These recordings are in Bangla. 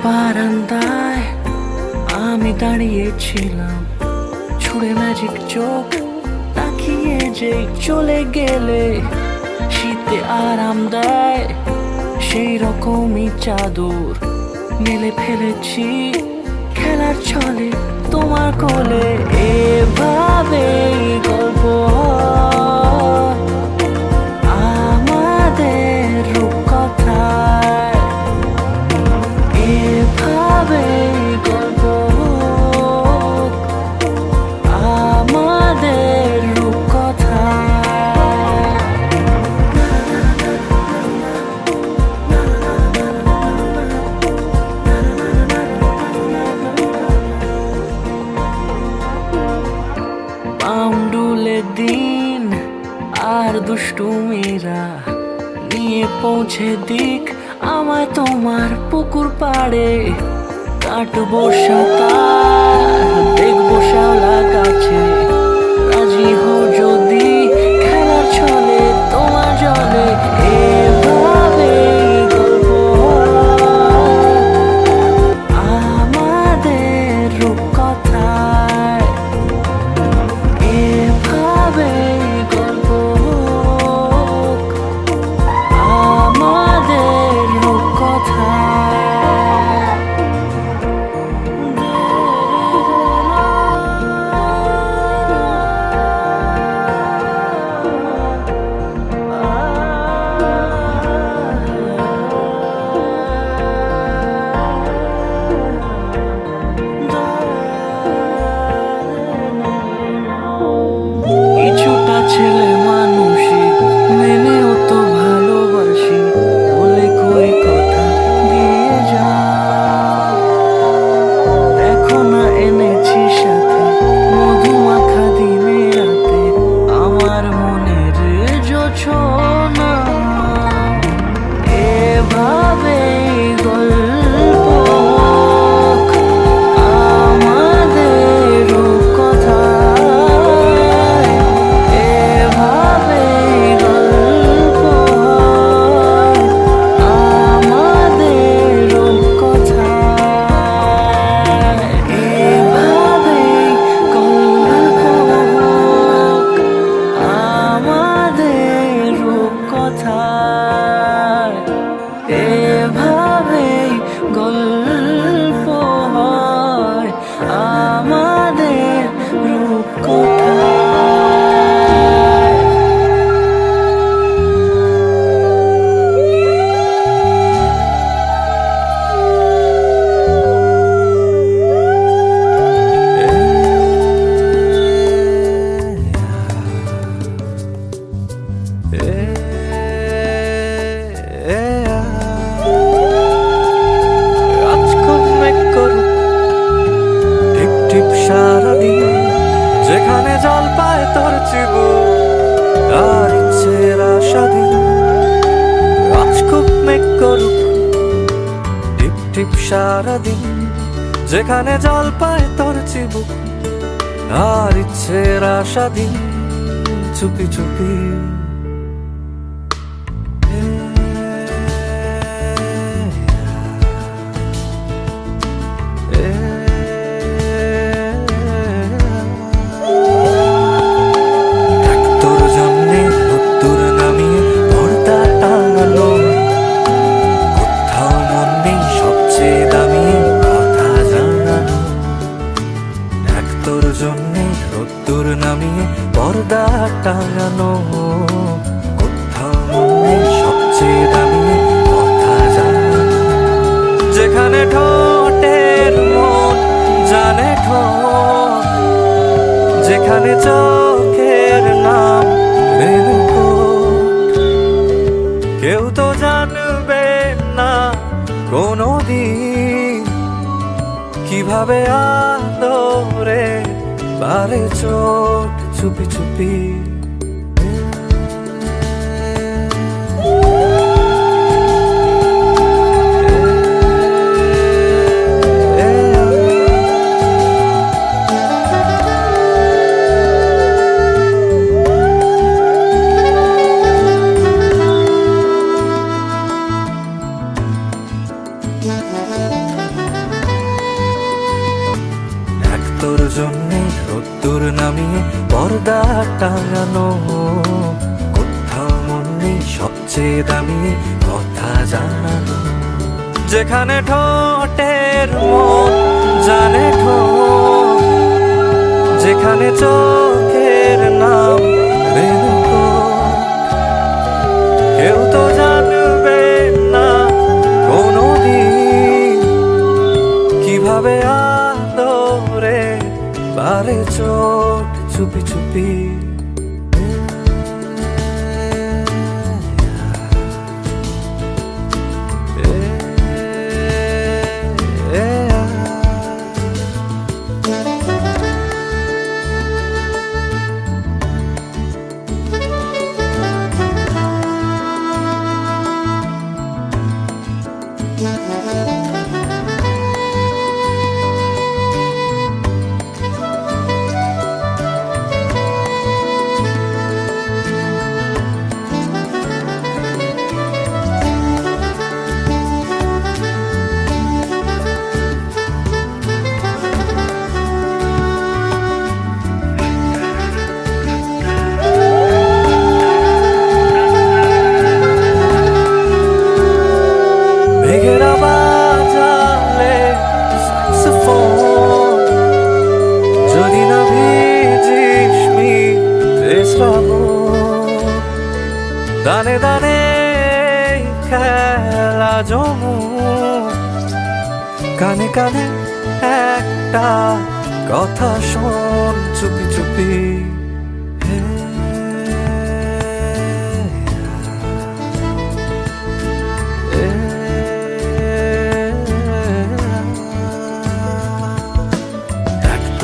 বারান্দায় আমি দাঁড়িয়েছিলাম, ছুঁড়ে ম্যাজিক চোখ তাকিয়ে যে চলে গেলে শীতে আরাম দেয় সেই রকমই চাদর মেলে ফেলেছি খেলার ছলে তোমার কোলে। এভাবে গল্প হয় আমাদের রূপকথায়, এভাবে গল্প হোক আমাদের রূপকথায়। পাউন্ডুলে দিন আর দুষ্টুমিরা নিয়ে পৌঁছে দিক আমায় তোমার পুকুর পাড়ে। কাটবো সাঁতার, দেখবো শ্যাওলা গাছে, রাজি হো যদি খেলার ছলে তোমার জলে। এভাবে গল্প হয় আমাদের রূপকথায়, এভাবে গল্প হোক আমাদের রূপকথায়। কিছুটা ছেলে মানুষই মেনেও তো ভালোবাসি বলে কই কথা দিয়ে যা। দেখো না এনেছি সাথে মধুমাখা দিনে রাতে আমার মনের জোছনা। এভাবে গল্প হোক আমাদের রূপকথায়, এভাবে গল্প হয় আমাদের রূপকথায়, এভাবে গল্প হোক আমাদের রূপকথায়, এভাবে গল্প হয় আমাদের রূপকথায়। সারাদিন যেখানে জল পায় তোর চিবু আর ইচ্ছের আশাদিন, আজ খুব মেঘ করুক টিপ টিপ সারাদিন যেখানে জল পায় তোর চিবু আর ইচ্ছের আশাদিন, চুপি চুপি রোদ্দুর নামিয়ে পর্দা টাঙানো, কোথাও নেই সবচেয়ে দামি কথা জানানো। যেখানে ঠোঁটের মন জানে ঠোঁট, যেখানে চোখের নাম রেনকোট, কেউ তো জানবে না কোনোদিন কিভাবে আদরে বারে চোট চুপি চুপি। টাঙানো, কোথাও মন নেই সবচেয়ে দামি কথা জানানো। যেখানে ঠোঁটের মন জানে ঠোঁট, যেখানে চোখের নাম রেনুকোট। কেউ তো জানবে না কোনোদিন কিভাবে আদরে বারে চোট চুপি চুপি। মেঘেরা বাজালে স্যাক্সোফোন, যদি না ভিজিস মিতে শ্রাবণ। দানে দানে খেলা জমু, কানে কানে একটা কথা শোন চুপি চুপি।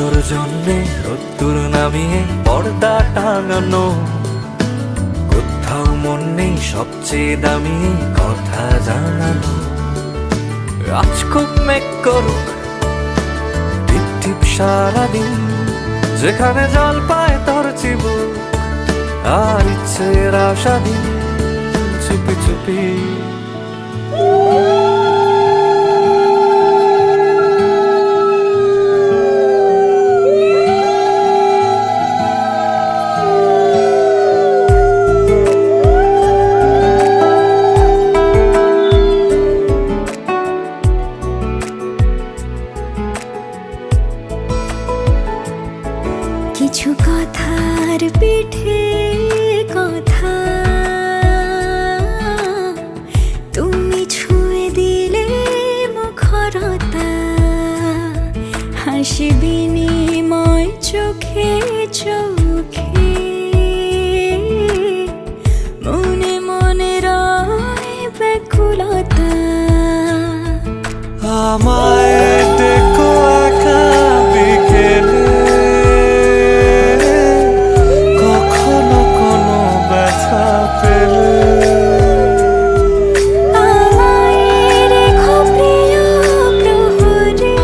তোর জন্যে রোদ্দুর নামিয়ে পর্দা টাঙানো, কোথাও মন নেই সবচেয়ে দামি কথা জানানো। আজ খুব মেঘ করুক টিপ টিপ সারাদিন, যেখানে জল পায় তোর চিবুক আর ইচ্ছের আশা দিন চুপি চুপি। কিছু কথার পিঠে কথা তুমি ছুঁয়ে দিলে মুখরতা, হাসি বিনিময় চোখে চোখে, মনে মনে রয় ব্যাকুলতা। আমায় ডেকো একা বিকেলে, কখনো কোনো ব্যথা পেলে। আমায় রেখো প্রিয় প্রহরে,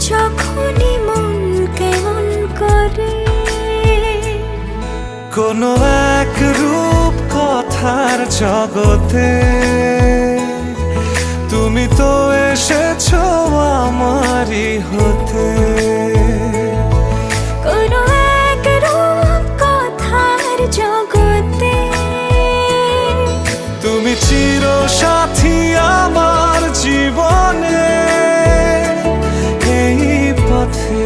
যখনই মন কেমন করে। কোনো এক রূপ কথার জগতে তুমি তো এসেছো আমারই হতে। কোনো এক রূপ কথার জগতে তুমি চির সাথী আমার জীবনে এই পথে।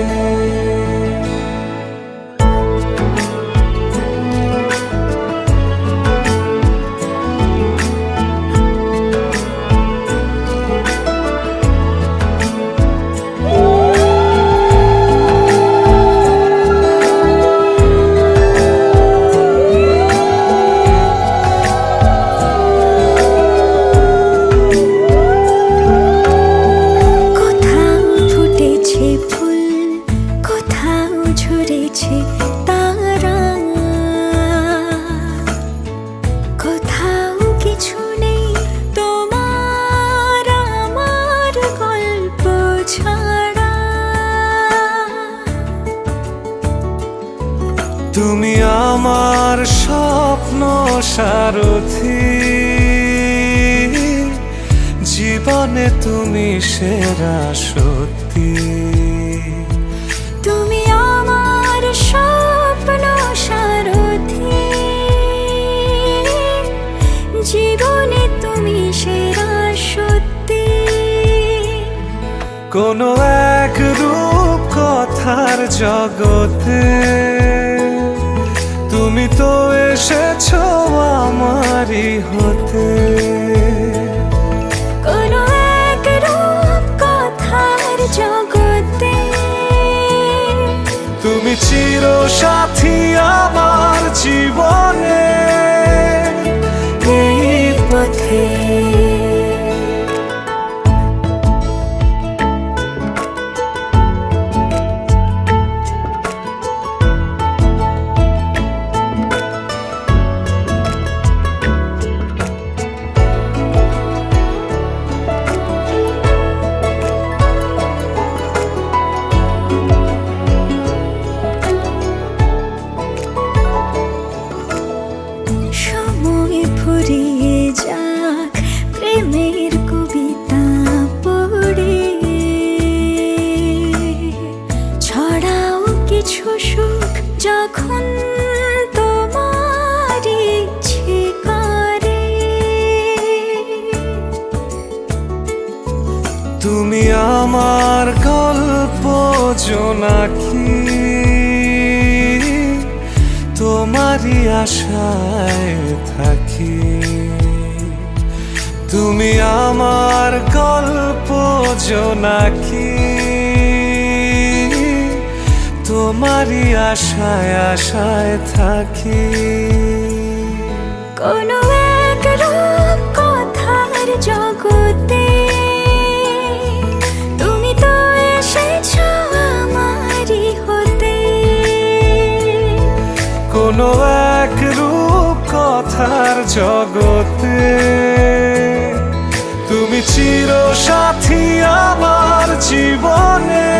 তুমি আমার স্বপ্ন সারথি, জীবনে তুমি সেরা সত্যি। তুমি আমার কোনো এক রূপ কথার জগতে তুমি তো এসেছো আমারই হতে। কোনো এক রূপ কথার জগতে তুমি চির সাথী আমার জীবনে এই পথে। সময় ফুরিয়ে যাক প্রেমের কবিতা পড়ে, ছড়াও কিছু সুখ যখন তোমার ইচ্ছে করে। তুমি আমার গল্প জোনাকি, তোমারই আশায় থাকি। তুমি আমার গল্প জোনাকি, তোমারই আশায় আশায় থাকি। কোনো এক রূপ কথার জগতে তুমি তো এসেছো আমারই হতে। কোনো এক রূপ কথার জগতে তুমি চির সাথী আমার জীবনে।